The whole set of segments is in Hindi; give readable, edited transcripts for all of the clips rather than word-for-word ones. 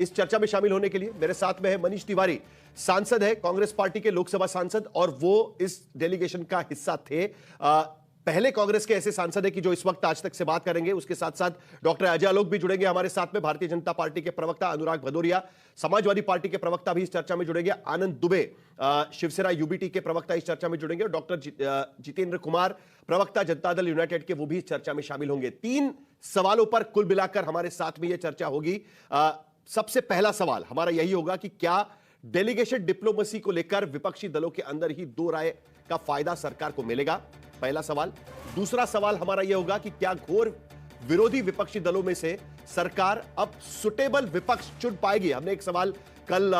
इस चर्चा में शामिल होने के लिए। मेरे साथ में है मनीष तिवारी, सांसद है, कांग्रेस पार्टी के लोकसभा सांसद, और वो इस डेलीगेशन का हिस्सा थे। पहले कांग्रेस के ऐसे सांसद है कि जो इस वक्त आज तक से बात करेंगे। उसके साथ साथ डॉक्टर अजय आलोक भी जुड़ेंगे हमारे साथ में, भारतीय जनता पार्टी के प्रवक्ता अनुराग भदौरिया, समाजवादी पार्टी के प्रवक्ता भी इस चर्चा में जुड़ेंगे, आनंद दुबे शिवसेना यूबीटी के प्रवक्ता इस चर्चा में जुड़ेंगे, और डॉक्टर जितेंद्र कुमार प्रवक्ता जनता दल यूनाइटेड के, वो भी इस चर्चा में शामिल होंगे। 3 सवालों पर कुल मिलाकर हमारे साथ में यह चर्चा होगी। सबसे पहला सवाल हमारा यही होगा कि क्या डेलीगेशन डिप्लोमेसी को लेकर विपक्षी दलों के अंदर ही दो राय का फायदा सरकार को मिलेगा, पहला सवाल। दूसरा सवाल हमारा यह होगा कि क्या घोर विरोधी विपक्षी दलों में से सरकार अब सुटेबल विपक्ष चुन पाएगी। हमने एक सवाल कल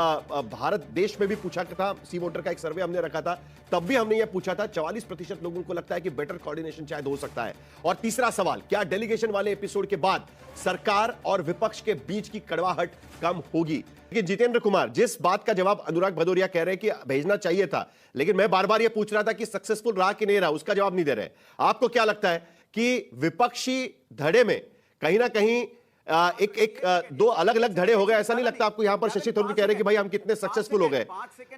भारत देश में भी पूछा था, सी वोटर का एक सर्वे हमने रखा था, तब भी हमने यह पूछा था, 44% लोगों को लगता है कि बेटर कोऑर्डिनेशन शायद हो सकता है। और तीसरा सवाल, क्या डेलीगेशन वाले एपिसोड के बाद सरकार और विपक्ष के बीच की कड़वाहट कम होगी। लेकिन जितेंद्र कुमार, जिस बात का जवाब अनुराग भदौरिया कह रहे हैं कि भेजना चाहिए था, लेकिन मैं बार बार यह पूछ रहा था कि सक्सेसफुल रहा कि नहीं रहा, उसका जवाब नहीं दे रहे। आपको क्या लगता है कि विपक्षी धड़े में कहीं ना कहीं दो अलग अलग धड़े हो गए, ऐसा नहीं लगता आपको? यहां पर शशि थरूर कह रहे हैं कि भाई हम कितने सक्सेसफुल हो गए,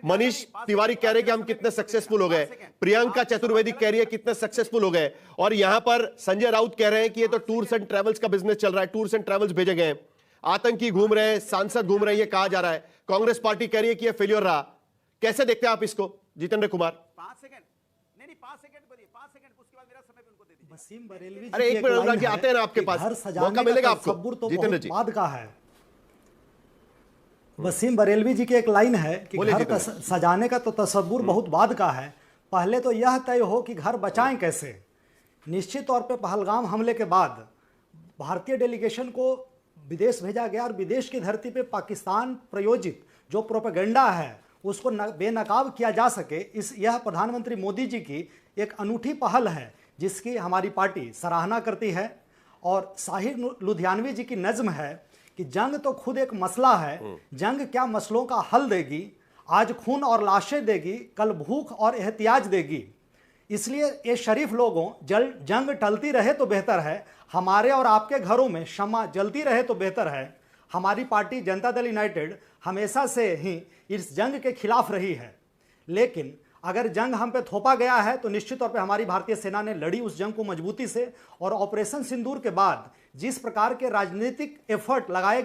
मनीष तिवारी कह रहे हैं कि हम कितने सक्सेसफुल हो गए, प्रियंका चतुर्वेदी कह रही है कितने सक्सेसफुल हो गए, और यहां पर संजय राउत कह रहे हैं कि ये तो टूर्स एंड ट्रेवल्स का बिजनेस चल रहा है, टूर्स एंड ट्रेवल्स भेजे गए, आतंकी घूम रहे हैं, सांसद घूम रहे हैं, ये कहा जा रहा है। कांग्रेस पार्टी कह रही है कि ये फेलियर रहा। कैसे देखते हैं आप इसको जितेंद्र कुमार? 5 सेकंड नहीं 5 सेकंड बोलिए, 5 सेकंड, उसके बाद मेरा समय भी उनको दे दीजिए। वसीम बरेलवी अरे एक मिनट आते हैं ना आपके पास, मौका मिलेगा आपको जितेंद्र जी। बाद का है, वसीम बरेलवी जी की एक लाइन है कि घर सजाने का तो तसव्वुर बहुत बाद का है, पहले तो यह तय हो कि घर बचाएं कैसे। निश्चित तौर पे पहलगाम हमले के बाद भारतीय डेलीगेशन को विदेश भेजा गया, और विदेश की धरती पे पाकिस्तान प्रयोजित जो प्रोपेगेंडा है उसको बेनकाब किया जा सके, यह प्रधानमंत्री मोदी जी की एक अनूठी पहल है, जिसकी हमारी पार्टी सराहना करती है। और साहिर लुधियानवी जी की नज़्म है कि जंग तो खुद एक मसला है, जंग क्या मसलों का हल देगी, आज खून और लाशें देगी, कल भूख और एहतियाज देगी। इसलिए ये शरीफ लोगों, जंग टलती रहे तो बेहतर है, हमारे और आपके घरों में शम्मा जलती रहे तो बेहतर है। हमारी पार्टी जनता दल यूनाइटेड हमेशा से ही इस जंग के खिलाफ रही है, लेकिन अगर जंग हम पे थोपा गया है तो निश्चित तौर पे हमारी भारतीय सेना ने लड़ी उस जंग को मजबूती से। और ऑपरेशन सिंदूर के बाद जिस प्रकार के राजनीतिक एफर्ट लगाए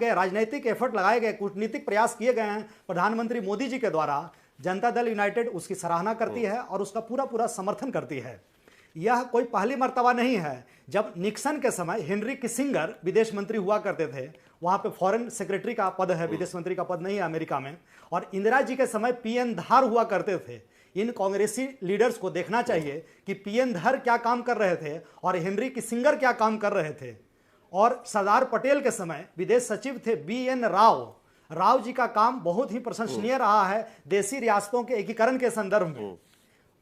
गए, कूटनीतिक प्रयास किए गए हैं प्रधानमंत्री मोदी जी के द्वारा, जनता दल यूनाइटेड उसकी सराहना करती है और उसका पूरा समर्थन करती है। यह कोई पहली मर्तबा नहीं है। जब निक्सन के समय हेनरी किसिंगर विदेश मंत्री हुआ करते थे, वहां पे फॉरेन सेक्रेटरी का पद है, विदेश मंत्री का पद नहीं है अमेरिका में, और इंदिरा जी के समय पीएन धार हुआ करते थे। इन कांग्रेसी लीडर्स को देखना चाहिए कि पीएन धर क्या काम कर रहे थे और हेनरी किसिंगर क्या काम कर रहे थे। और सरदार पटेल के समय विदेश सचिव थे बीएन राव जी का काम बहुत ही प्रशंसनीय रहा है देशी रियासतों के एकीकरण के संदर्भ में।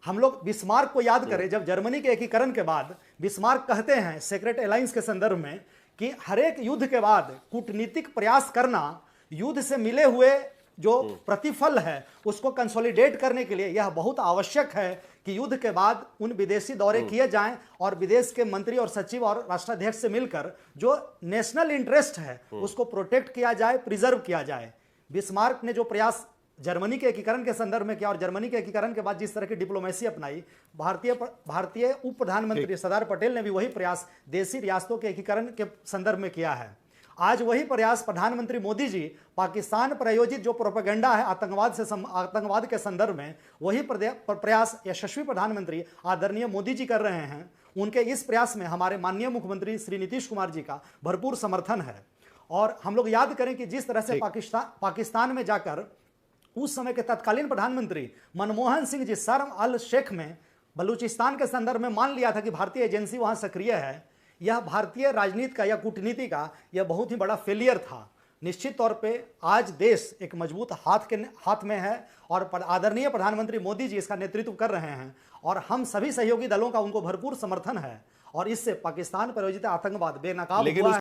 हम लोग बिस्मार्क को याद करें, जब जर्मनी के एकीकरण के बाद बिस्मार्क कहते हैं सेक्रेट अलायंस के संदर्भ में कि हर एक युद्ध के बाद कूटनीतिक प्रयास करना, युद्ध से मिले हुए जो प्रतिफल है उसको कंसोलिडेट करने के लिए यह बहुत आवश्यक है कि युद्ध के बाद उन विदेशी दौरे किए जाएं और विदेश के मंत्री और सचिव और राष्ट्राध्यक्ष से मिलकर जो नेशनल इंटरेस्ट है उसको प्रोटेक्ट किया जाए, प्रिजर्व किया जाए। बिस्मार्क ने जो प्रयास जर्मनी के एकीकरण के संदर्भ में किया, और जर्मनी के एकीकरण के बाद जिस तरह की डिप्लोमेसी अपनाई, भारतीय उप प्रधानमंत्री सरदार पटेल ने भी वही प्रयास देशी रियासतों के एकीकरण के संदर्भ में किया है। आज वही प्रयास प्रधानमंत्री मोदी जी पाकिस्तान प्रायोजित जो प्रोपेगेंडा है आतंकवाद के संदर्भ में, वही प्रयास यशस्वी प्रधानमंत्री आदरणीय मोदी जी कर रहे हैं। उनके इस प्रयास में हमारे माननीय मुख्यमंत्री श्री नीतीश कुमार जी का भरपूर समर्थन है। और हम लोग याद करें कि जिस तरह से पाकिस्तान में जाकर उस समय के तत्कालीन प्रधानमंत्री मनमोहन सिंह जी शर्म अल शेख में बलूचिस्तान के संदर्भ में मान लिया था कि भारतीय एजेंसी वहां सक्रिय है, यह भारतीय राजनीति का या कूटनीति का यह बहुत ही बड़ा फेलियर था। निश्चित तौर पे आज देश एक मजबूत हाथ में है और आदरणीय प्रधानमंत्री मोदी जी इसका नेतृत्व कर रहे हैं, और हम सभी सहयोगी दलों का उनको भरपूर समर्थन है, और इससे पाकिस्तान प्रायोजित आतंकवाद बेनकाब हुआ है।